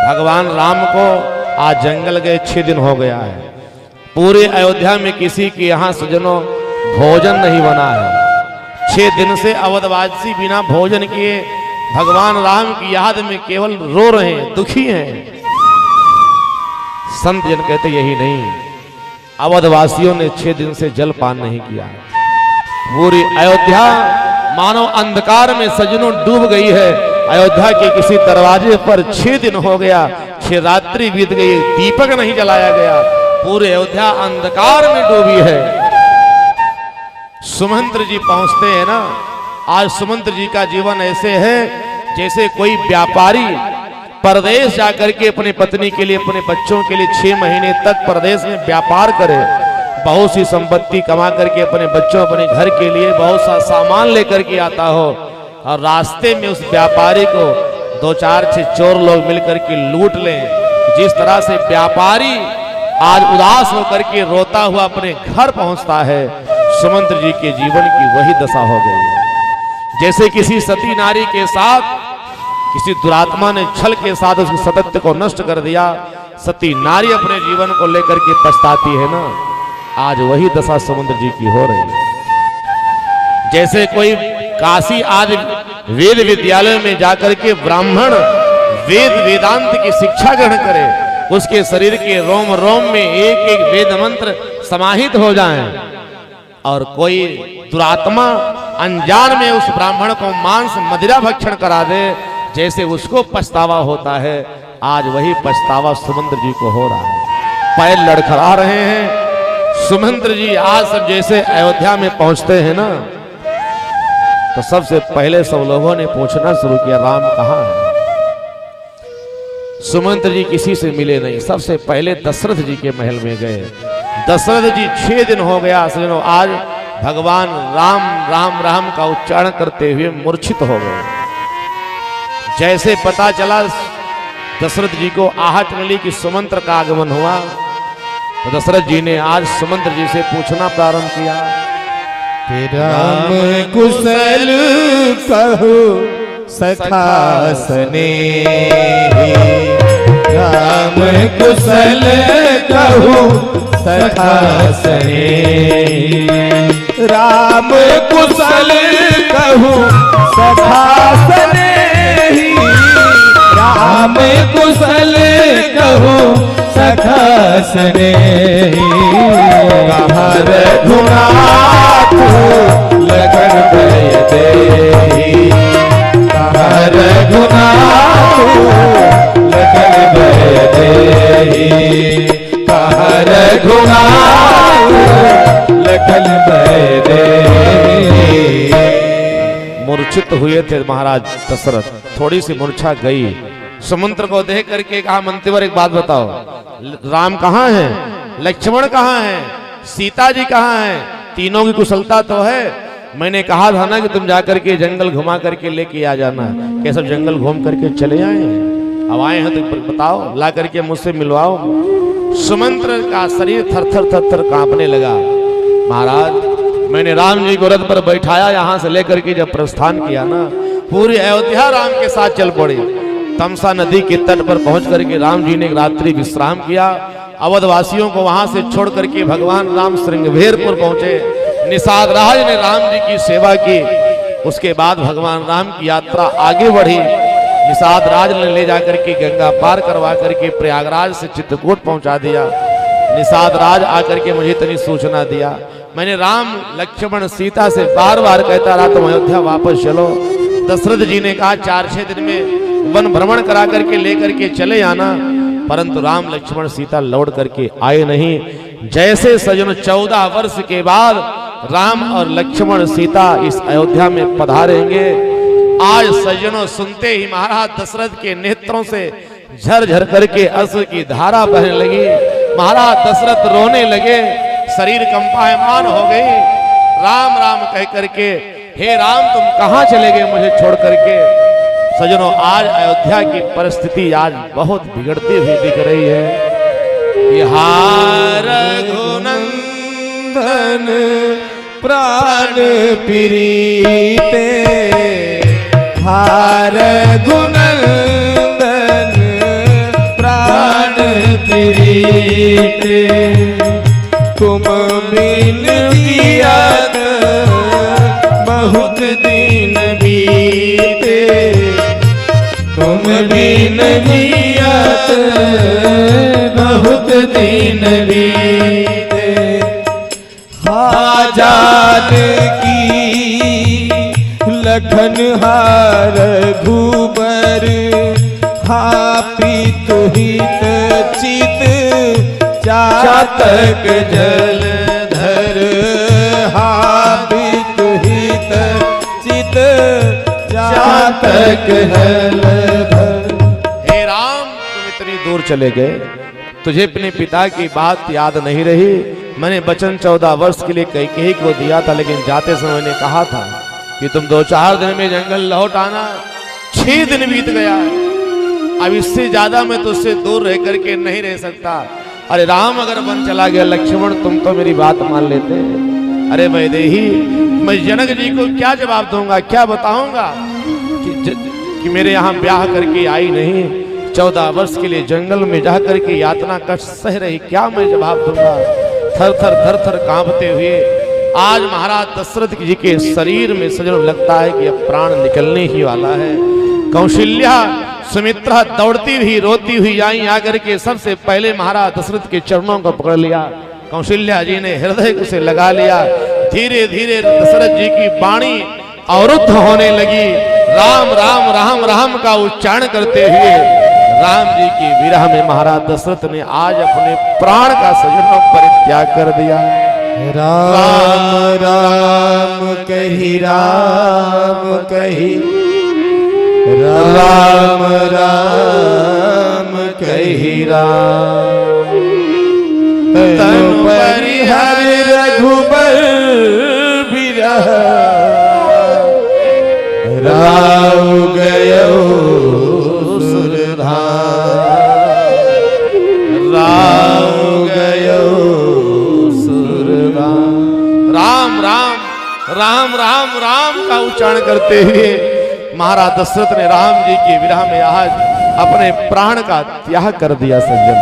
भगवान राम को आज जंगल गए 6 दिन हो गया है। पूरे अयोध्या में किसी के यहाँ सजनों भोजन नहीं बना है। 6 दिन से अवधवासी बिना भोजन किए भगवान राम की याद में केवल रो रहे हैं, दुखी हैं। संत जन कहते यही नहीं, अवधवासियों ने 6 दिन से जलपान नहीं किया। पूरी अयोध्या मानो अंधकार में सजनों डूब गई है। अयोध्या के किसी दरवाजे पर 6 दिन हो गया, 6 रात्रि बीत गई, दीपक नहीं जलाया गया। पूरे अयोध्या अंधकार में डूबी है। सुमंत्र जी पहुंचते हैं ना। आज सुमंत्र जी का जीवन ऐसे है जैसे कोई व्यापारी परदेश जाकर के अपने पत्नी के लिए, अपने बच्चों के लिए 6 महीने तक परदेश में व्यापार करे, बहुत सी संपत्ति कमा करके अपने बच्चों, अपने घर के लिए बहुत सा सामान लेकर के आता हो, और रास्ते में उस व्यापारी को 2-4 चोर लोग मिलकर के लूट लें। जिस तरह से व्यापारी आज उदास होकर के रोता हुआ अपने घर पहुंचता है, सुमंत्र जी के जीवन की वही दशा हो गई। जैसे किसी सती नारी के साथ किसी दुरात्मा ने छल के साथ उसके सतत्व को नष्ट कर दिया, सती नारी अपने जीवन को लेकर के पछताती है ना, आज वही दशा सुमंत्र जी की हो रही है। जैसे कोई काशी आज वेद विद्यालय में जाकर के ब्राह्मण वेद वेदांत की शिक्षा ग्रहण करे, उसके शरीर के रोम रोम में एक एक वेद मंत्र समाहित हो जाएं, और कोई दुरात्मा अनजान में उस ब्राह्मण को मांस मदिरा भक्षण करा दे, जैसे उसको पछतावा होता है, आज वही पछतावा सुमंत्र जी को हो रहा है। पैर लड़खड़ा रहे हैं। सुमंत्र जी आज सब जैसे अयोध्या में पहुंचते हैं ना, तो सबसे पहले सब लोगों ने पूछना शुरू किया, राम कहाँ है? सुमंत्र जी किसी से मिले नहीं। सबसे पहले दशरथ जी के महल में गए। दशरथ जी 6 दिन हो गया, आज भगवान राम राम राम का उच्चारण करते हुए मूर्छित हो गए। जैसे पता चला दशरथ जी को आहट मिली कि सुमंत्र का आगमन हुआ, तो दशरथ जी ने आज सुमंत्र जी से पूछना प्रारंभ किया, राम कुशल कहो सखा स्नेही, राम कुशल कहो सखा स्नेही, राम कुशल कहो सखा स्नेही, राम कुशल कहो सखा स्नेही, कहाँ रघुनाथ लगन भय देहि, कहाँ रघुनाथ लगन भय देहि, कहाँ रघुनाथ लगन भय देहि। मूर्छित हुए थे महाराज दशरथ, थोड़ी सी मूर्छा गई। सुमंत्र को देख करके कहा, मंत्रीवर एक बात बताओ, राम कहाँ है, लक्ष्मण कहाँ है, सीता जी कहाँ है? तीनों की कुशलता तो है। मैंने कहा था ना कि तुम जाकर के जंगल घुमा करके लेके आ जाना। क्या सब जंगल घूम करके चले आए हैं? अब आए हैं तो बताओ, ला करके मुझसे मिलवाओ। सुमंत्र का शरीर थर थर थर थर कांपने लगा। महाराज, मैंने राम जी को रथ पर बैठाया, यहाँ से लेकर के जब प्रस्थान किया ना, पूरी अयोध्या राम के साथ चल पड़ी। तमसा नदी के तट पर पहुंच करके राम जी ने एक रात्रि विश्राम किया। अवधवासियों को वहां से छोड़ करके भगवान राम श्रृंगवेरपुर पहुंचे। निषाद राज ने राम जी की सेवा की। उसके बाद भगवान राम की यात्रा आगे बढ़ी। निषाद राज ने ले जाकर के गंगा पार करवा करके प्रयागराज से चित्रकूट पहुंचा दिया। निषाद राज आकर के मुझे इतनी सूचना दिया। मैंने राम लक्ष्मण सीता से बार बार कहता रहा, तुम अयोध्या वापस चलो। दशरथ जी ने कहा 4-6 दिन में वन भ्रमण करा करके लेकर के चले आना, परंतु राम लक्ष्मण सीता लौट करके आए नहीं। जैसे सजन 14 वर्ष के बाद राम और लक्ष्मण सीता इस अयोध्या में पधारेंगे, आज सजनों सुनते ही महाराज दशरथ के नेत्रों से झरझर करके अश्रु की धारा बहने लगी। महाराज दशरथ रोने लगे, शरीर कंपायमान हो गई। राम राम कह करके, हे राम तुम कहाँ चले गए मुझे छोड़ करके? सजनों, आज अयोध्या की परिस्थिति आज बहुत बिगड़ती हुई दिख रही है। रघुनंदन प्राण प्रीते, हार रघुनंदन प्रीते तुम बिन जियत बहुत दिन बीते तुम बिन जियत बहुत दिन बीते आजाद की लखन हार घूबर हापित हित चित चातक जलधर हापित हित चित चातक जलधर। हे राम, तुम इतनी दूर चले गए, तुझे अपने पिता की बात याद नहीं रही। मैंने वचन 14 वर्ष के लिए कैकेयी को दिया था, लेकिन जाते समय मैंने कहा था कि तुम 2-4 दिन में जंगल लौट आना। 6 दिन बीत गया, अब इससे ज्यादा मैं तुझसे दूर रह करके नहीं रह सकता। अरे राम, अगर वन चला गया लक्ष्मण, तुम तो मेरी बात मान लेते। अरे वैदेही, मैं जनक जी को क्या जवाब दूंगा, क्या बताऊंगा कि मेरे यहाँ ब्याह करके आई नहीं, 14 वर्ष के लिए जंगल में जा करके यातना कष्ट सह रही, क्या मैं जवाब दूंगा। थर थर कांपते हुए आज महाराज दशरथ जी के शरीर में सजन लगता है कि अब प्राण निकलने ही वाला है। कौशल्या सुमित्रा दौड़ती हुई रोती हुई आई, आकर के सबसे पहले महाराज दशरथ के चरणों को पकड़ लिया। कौशल्या जी ने हृदय से लगा लिया। धीरे धीरे दशरथ जी की वाणी अवरुद्ध होने लगी। राम राम राम राम का उच्चारण करते हुए राम जी की विरह में महाराज दशरथ ने आज अपने प्राण का सजनों परित्याग कर दिया। राम राम कही राम कही राम राम कही राम तनु परिहर रघुबर बिरह राव गयो सुरधाम राव गयो सुरधाम। राम राम राम राम राम का उच्चारण करते हुए महाराज दशरथ ने राम जी की विरह में आज अपने प्राण का त्याग कर दिया। संजय